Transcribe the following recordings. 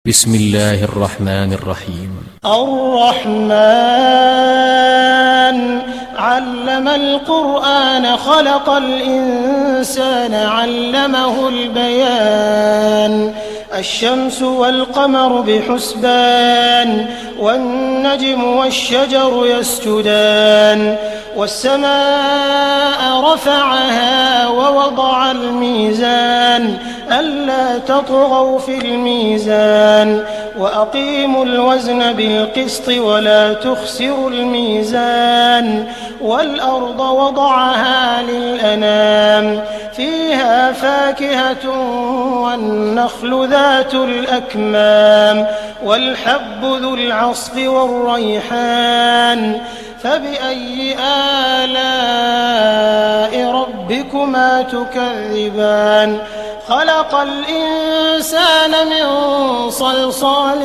بسم الله الرحمن الرحيم. الرحمن علم القرآن خلق الإنسان علمه البيان الشمس والقمر بحسبان والنجم والشجر يسجدان والسماء رفعها ووضع الميزان ألا تطغوا في الميزان وأقيموا الوزن بالقسط ولا تخسروا الميزان والأرض وضعها للأنام فيها فاكهة والنخل ذات الأكمام والحب ذو العصف والريحان فبأي آلاء ربكما تكذبان خلق الإنسان من صلصال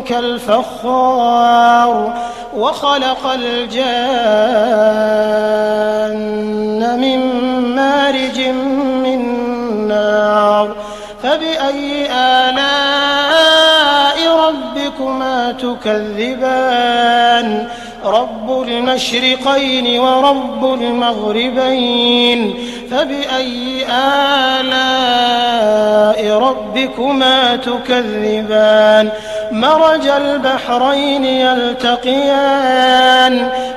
كالفخار وخلق الجان من مارج من نار فبأي آلاء ربكما تكذبان رب المشرقين ورب المغربين فبأي آلاء ربكما تكذبان مرج البحرين يلتقيان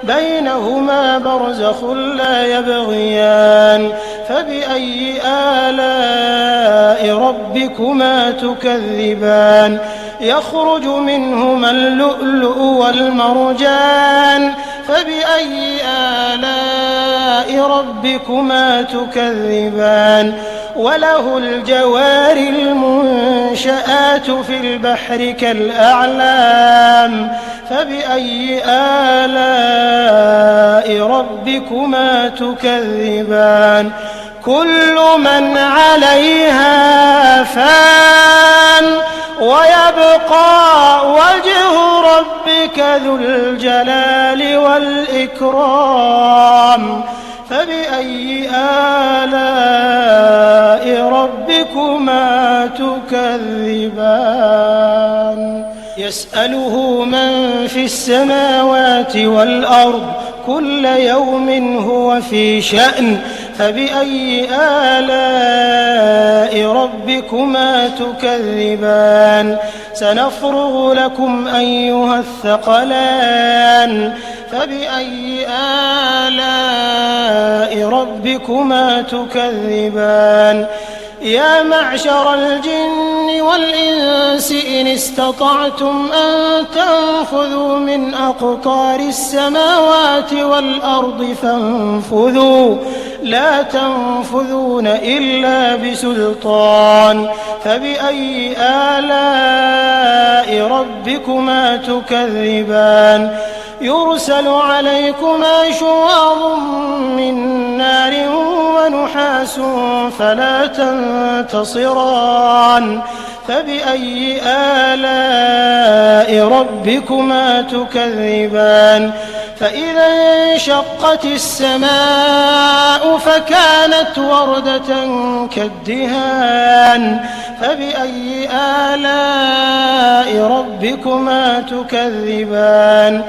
بينهما برزخ لا يبغيان فبأي آلاء ربكما تكذبان يخرج منهما اللؤلؤ والمرجان فبأي آلاء ربكما تكذبان وله الجوار المنشآت في البحر كالأعلام فبأي آلاء ربكما تكذبان كل من عليها فان ويبقى وجه ربك ذو الجلال والإكرام فبأي آلاء ربكما تكذبان يسأله من في السماوات والأرض كل يوم هو في شأن فبأي آلاء ربكما تكذبان سنفرغ لكم أيها الثقلان فبأي آلاء ربكما تكذبان يا معشر الجن والإنس إن استطعتم أن تنفذوا من أقطار السماوات والأرض فانفذوا لا تنفذون إلا بسلطان فبأي آلاء ربكما تكذبان يرسل عليكما شواظ من نار ونحاس فلا تنتصران فبأي آلاء ربكما تكذبان فإذا انشقت السماء فكانت وردة كالدهان فبأي آلاء ربكما تكذبان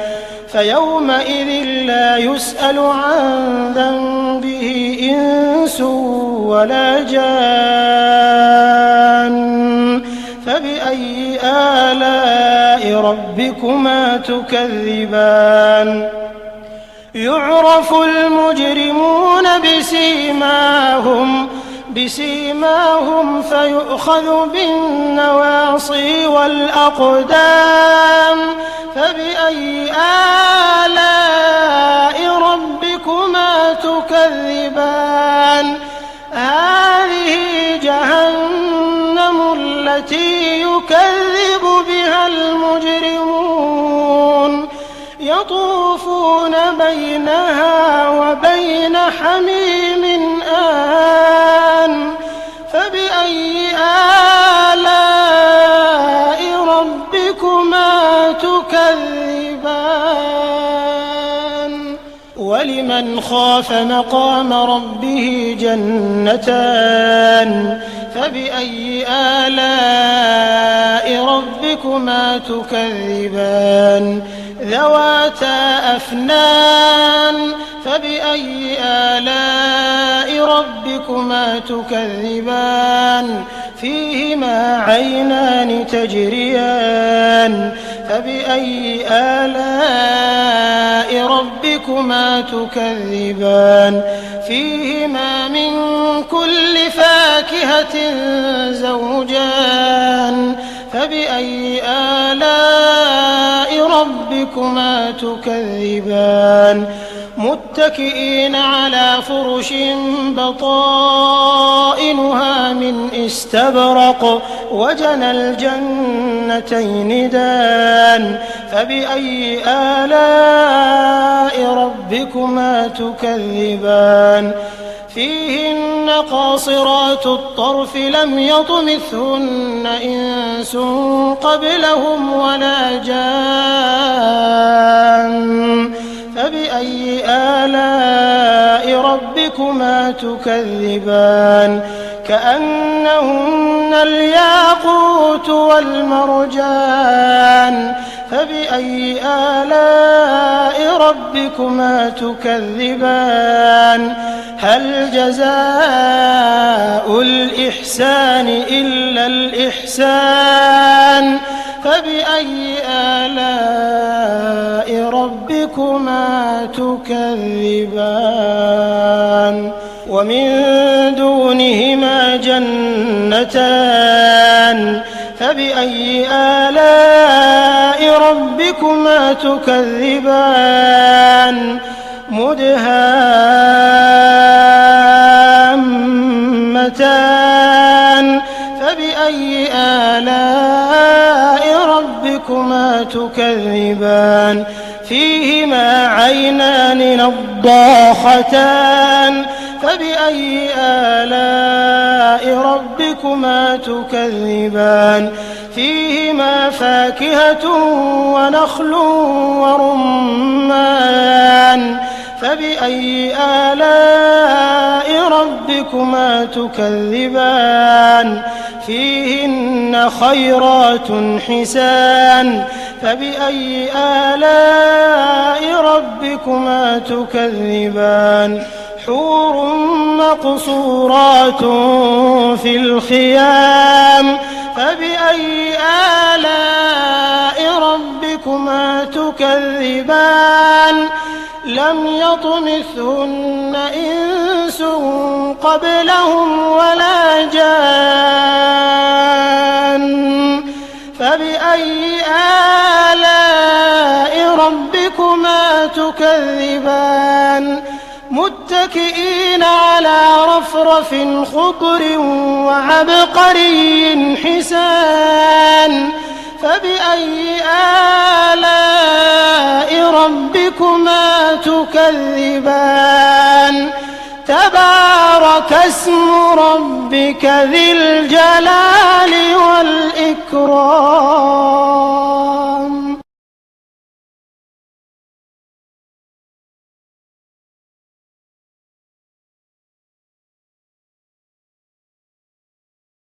فيومئذ لا يسأل عن ذنبه إنس ولا جان فبأي آلاء ربكما تكذبان يعرف المجرمون بسيماهم فيؤخذ بالنواصي والأقدام فبأي آلاء ربكما تكذبان هذه جهنم التي يكذب بها المجرمون يطوفون بينها وبين حميم آن فبأي آلاء ربكما تكذبان ولمن خاف مقام ربه جنتان فبأي آلاء ربكما ربكما تكذبان ذواتا أفنان فبأي آلاء ربكما تكذبان فيهما عينان تجريان فبأي آلاء ربكما تكذبان فيهما من كل فاكهة زوجان فبأي آلاء ربكما تكذبان متكئين على فرش بطائنها من استبرق وجنى الجنتين دان فبأي آلاء ربكما تكذبان فيهن قاصرات الطرف لم يطمثهن إنس قبلهم ولا جان فبأي آلاء ربكما تكذبان كأنهن الياقوت والمرجان فبأي آلاء ربكما تكذبان هل جزاء الإحسان إلا الإحسان فبأي آلاء ربكما تكذبان ومن دونهما جنتان فبأي آلاء ربكما تكذبان مدهامتان فبأي آلاء ربكما تكذبان فيهما عينان نضاختان فبأي آلاء ربكما تكذبان فيهما فاكهة ونخل ورمان فبأي آلاء ربكما تكذبان فيهن خيرات حسان فبأي آلاء ربكما تكذبان حور مقصورات في الخيام فبأي آلاء ربكما تكذبان لم يطمثهن إنس قبلهم ولا جان فبأي آلاء ربكما تكذبان متكئين على رفرف خضر وعبقري حسان فبأي آلاء ربكما تكذبان تبارك اسم ربك ذي الجلال والإكرام